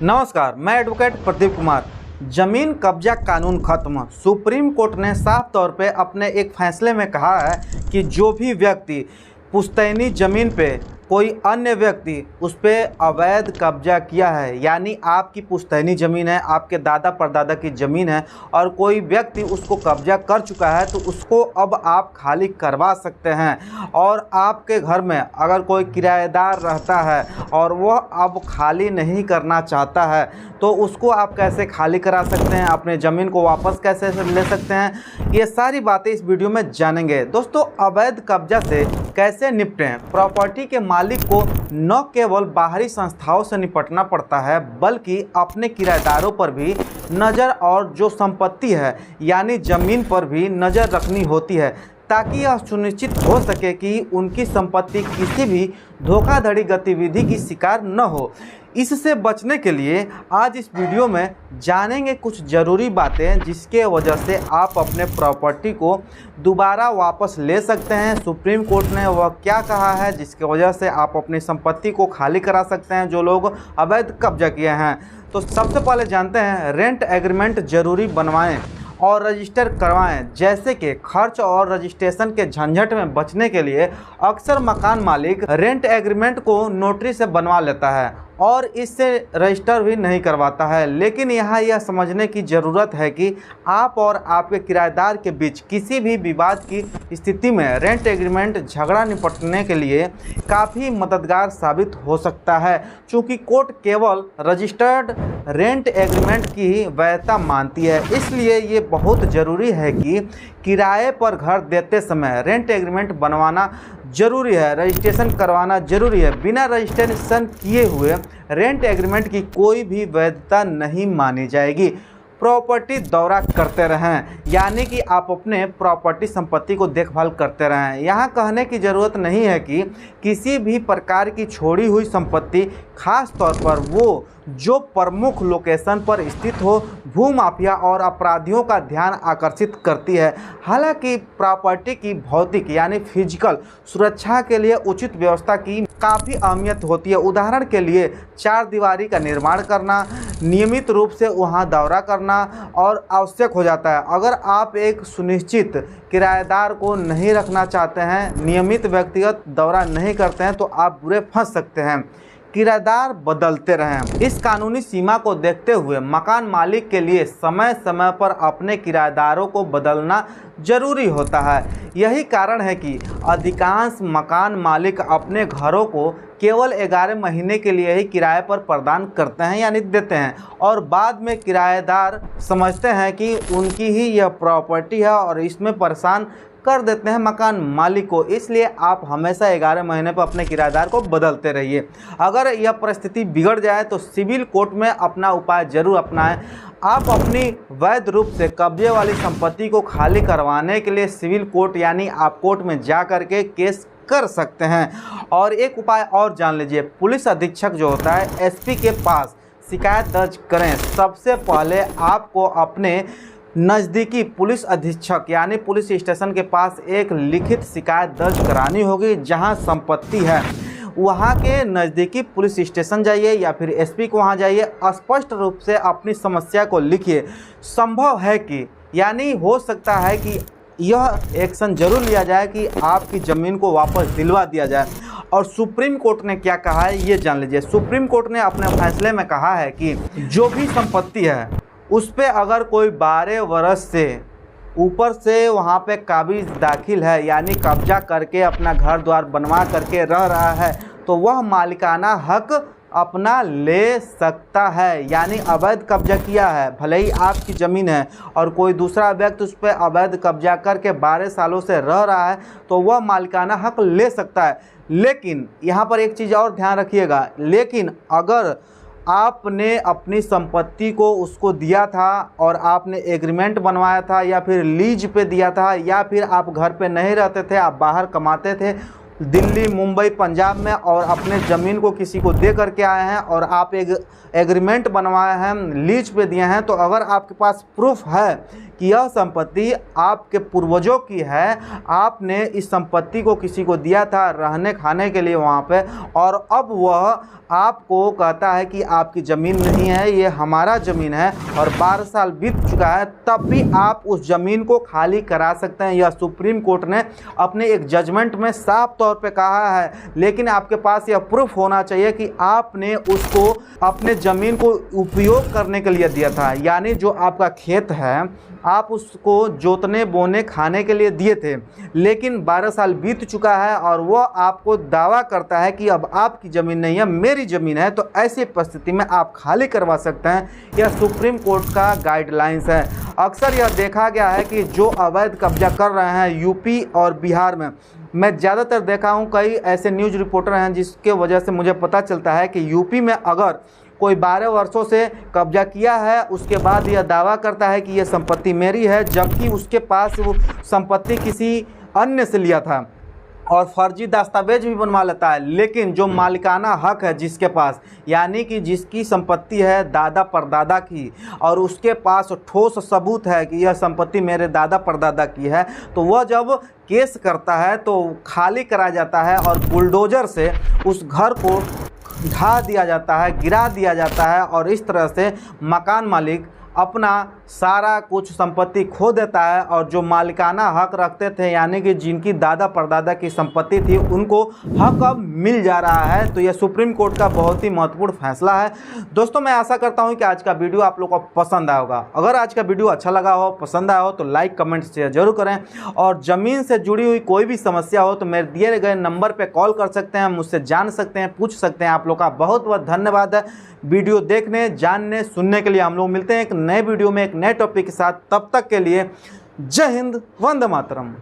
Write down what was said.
नमस्कार, मैं एडवोकेट प्रदीप कुमार। जमीन कब्जा कानून खत्म। सुप्रीम कोर्ट ने साफ तौर पे अपने एक फैसले में कहा है कि जो भी व्यक्ति पुश्तैनी ज़मीन पे कोई अन्य व्यक्ति उस पर अवैध कब्जा किया है, यानी आपकी पुश्तैनी ज़मीन है, आपके दादा परदादा की ज़मीन है और कोई व्यक्ति उसको कब्जा कर चुका है, तो उसको अब आप खाली करवा सकते हैं। और आपके घर में अगर कोई किराएदार रहता है और वह अब खाली नहीं करना चाहता है, तो उसको आप कैसे खाली करा सकते हैं, अपने ज़मीन को वापस कैसे ले सकते हैं, ये सारी बातें इस वीडियो में जानेंगे। दोस्तों, अवैध कब्जा से कैसे निपटें। प्रॉपर्टी के मालिक को न केवल बाहरी संस्थाओं से निपटना पड़ता है, बल्कि अपने किराएदारों पर भी नज़र और जो संपत्ति है यानी ज़मीन पर भी नज़र रखनी होती है, ताकि यह सुनिश्चित हो सके कि उनकी संपत्ति किसी भी धोखाधड़ी गतिविधि की शिकार न हो। इससे बचने के लिए आज इस वीडियो में जानेंगे कुछ ज़रूरी बातें, जिसके वजह से आप अपने प्रॉपर्टी को दोबारा वापस ले सकते हैं। सुप्रीम कोर्ट ने वह क्या कहा है जिसके वजह से आप अपनी संपत्ति को खाली करा सकते हैं जो लोग अवैध कब्जा किए हैं। तो सबसे पहले जानते हैं, रेंट एग्रीमेंट ज़रूरी बनवाएं और रजिस्टर करवाएं। जैसे कि खर्च और रजिस्ट्रेशन के झंझट में बचने के लिए अक्सर मकान मालिक रेंट एग्रीमेंट को नोटरी से बनवा लेता है और इससे रजिस्टर भी नहीं करवाता है। लेकिन यहाँ यह समझने की ज़रूरत है कि आप और आपके किराएदार के बीच किसी भी विवाद की स्थिति में रेंट एग्रीमेंट झगड़ा निपटने के लिए काफ़ी मददगार साबित हो सकता है, क्योंकि कोर्ट केवल रजिस्टर्ड रेंट एग्रीमेंट की ही वैधता मानती है। इसलिए ये बहुत ज़रूरी है कि किराए पर घर देते समय रेंट एग्रीमेंट बनवाना ज़रूरी है, रजिस्ट्रेशन करवाना ज़रूरी है। बिना रजिस्ट्रेशन किए हुए रेंट एग्रीमेंट की कोई भी वैधता नहीं मानी जाएगी। प्रॉपर्टी दौरा करते रहें, यानी कि आप अपने प्रॉपर्टी संपत्ति को देखभाल करते रहें। यहाँ कहने की ज़रूरत नहीं है कि किसी भी प्रकार की छोड़ी हुई संपत्ति, खास तौर पर वो जो प्रमुख लोकेशन पर स्थित हो, भूमाफिया और अपराधियों का ध्यान आकर्षित करती है। हालांकि प्रॉपर्टी की भौतिक यानी फिजिकल सुरक्षा के लिए उचित व्यवस्था की काफ़ी अहमियत होती है। उदाहरण के लिए चार दीवारी का निर्माण करना, नियमित रूप से वहां दौरा करना और आवश्यक हो जाता है। अगर आप एक सुनिश्चित किराएदार को नहीं रखना चाहते हैं, नियमित व्यक्तिगत दौरा नहीं करते हैं, तो आप बुरे फंस सकते हैं। किराएदार बदलते रहें। इस कानूनी सीमा को देखते हुए मकान मालिक के लिए समय समय पर अपने किराएदारों को बदलना जरूरी होता है। यही कारण है कि अधिकांश मकान मालिक अपने घरों को केवल 11 महीने के लिए ही किराए पर प्रदान करते हैं यानी देते हैं, और बाद में किराएदार समझते हैं कि उनकी ही यह प्रॉपर्टी है और इसमें परेशान कर देते हैं मकान मालिक को। इसलिए आप हमेशा 11 महीने पर अपने किराएदार को बदलते रहिए। अगर यह परिस्थिति बिगड़ जाए तो सिविल कोर्ट में अपना उपाय जरूर अपनाएं। आप अपनी वैध रूप से कब्जे वाली संपत्ति को खाली करवाने के लिए सिविल कोर्ट यानी आप कोर्ट में जा कर के केस कर सकते हैं। और एक उपाय और जान लीजिए, पुलिस अधीक्षक जो होता है एसपी के पास शिकायत दर्ज करें। सबसे पहले आपको अपने नज़दीकी पुलिस अधीक्षक यानी पुलिस स्टेशन के पास एक लिखित शिकायत दर्ज करानी होगी। जहां संपत्ति है वहां के नज़दीकी पुलिस स्टेशन जाइए या फिर एसपी को वहां जाइए, स्पष्ट रूप से अपनी समस्या को लिखिए। संभव है कि यानी हो सकता है कि यह एक्शन जरूर लिया जाए कि आपकी ज़मीन को वापस दिलवा दिया जाए। और सुप्रीम कोर्ट ने क्या कहा है ये जान लीजिए। सुप्रीम कोर्ट ने अपने फैसले में कहा है कि जो भी संपत्ति है उस पर अगर कोई 12 वर्ष से ऊपर से वहाँ पे काबिज दाखिल है यानी कब्जा करके अपना घर द्वार बनवा करके रह रहा है, तो वह मालिकाना हक अपना ले सकता है। यानी अवैध कब्जा किया है, भले ही आपकी ज़मीन है और कोई दूसरा व्यक्ति उस पर अवैध कब्जा करके 12 सालों से रह रहा है, तो वह मालिकाना हक ले सकता है। लेकिन यहाँ पर एक चीज़ और ध्यान रखिएगा, लेकिन अगर आपने अपनी संपत्ति को उसको दिया था और आपने एग्रीमेंट बनवाया था या फिर लीज पे दिया था या फिर आप घर पे नहीं रहते थे, आप बाहर कमाते थे दिल्ली, मुंबई, पंजाब में, और अपने ज़मीन को किसी को दे करके आए हैं और आप एक एग्रीमेंट बनवाए हैं, लीज पे दिए हैं, तो अगर आपके पास प्रूफ है कि यह संपत्ति आपके पूर्वजों की है, आपने इस संपत्ति को किसी को दिया था रहने खाने के लिए वहाँ पे, और अब वह आपको कहता है कि आपकी ज़मीन नहीं है, ये हमारा ज़मीन है, और 12 साल बीत चुका है, तब भी आप उस ज़मीन को खाली करा सकते हैं। यह सुप्रीम कोर्ट ने अपने एक जजमेंट में साफ तौर पे कहा है। लेकिन आपके पास यह प्रूफ होना चाहिए कि आपने उसको अपने ज़मीन को उपयोग करने के लिए दिया था, यानी जो आपका खेत है आप उसको जोतने बोने खाने के लिए दिए थे, लेकिन 12 साल बीत चुका है और वह आपको दावा करता है कि अब आपकी ज़मीन नहीं है, मेरी ज़मीन है, तो ऐसी परिस्थिति में आप खाली करवा सकते हैं। यह सुप्रीम कोर्ट का गाइडलाइंस है। अक्सर यह देखा गया है कि जो अवैध कब्जा कर रहे हैं यूपी और बिहार में, मैं ज़्यादातर देखा हूँ कई ऐसे न्यूज़ रिपोर्टर हैं जिसके वजह से मुझे पता चलता है कि यूपी में अगर कोई 12 वर्षों से कब्जा किया है, उसके बाद यह दावा करता है कि यह संपत्ति मेरी है, जबकि उसके पास वो संपत्ति किसी अन्य से लिया था, और फर्जी दस्तावेज भी बनवा लेता है। लेकिन जो मालिकाना हक है जिसके पास, यानी कि जिसकी संपत्ति है दादा परदादा की, और उसके पास ठोस सबूत है कि यह संपत्ति मेरे दादा परदादा की है, तो वह जब केस करता है तो खाली कराया जाता है और बुलडोज़र से उस घर को ढा दिया जाता है, गिरा दिया जाता है, और इस तरह से मकान मालिक अपना सारा कुछ संपत्ति खो देता है, और जो मालिकाना हक रखते थे यानी कि जिनकी दादा परदादा की संपत्ति थी उनको हक अब मिल जा रहा है। तो यह सुप्रीम कोर्ट का बहुत ही महत्वपूर्ण फैसला है। दोस्तों, मैं आशा करता हूं कि आज का वीडियो आप लोगों को पसंद आया होगा। अगर आज का वीडियो अच्छा लगा हो, पसंद आया हो, तो लाइक कमेंट शेयर जरूर करें, और ज़मीन से जुड़ी हुई कोई भी समस्या हो तो मेरे दिए गए नंबर पर कॉल कर सकते हैं, मुझसे जान सकते हैं, पूछ सकते हैं। आप लोग का बहुत बहुत धन्यवाद है वीडियो देखने, जानने, सुनने के लिए। हम लोग मिलते हैं एक नए वीडियो में एक नए टॉपिक के साथ। तब तक के लिए जय हिंद, वंदे मातरम।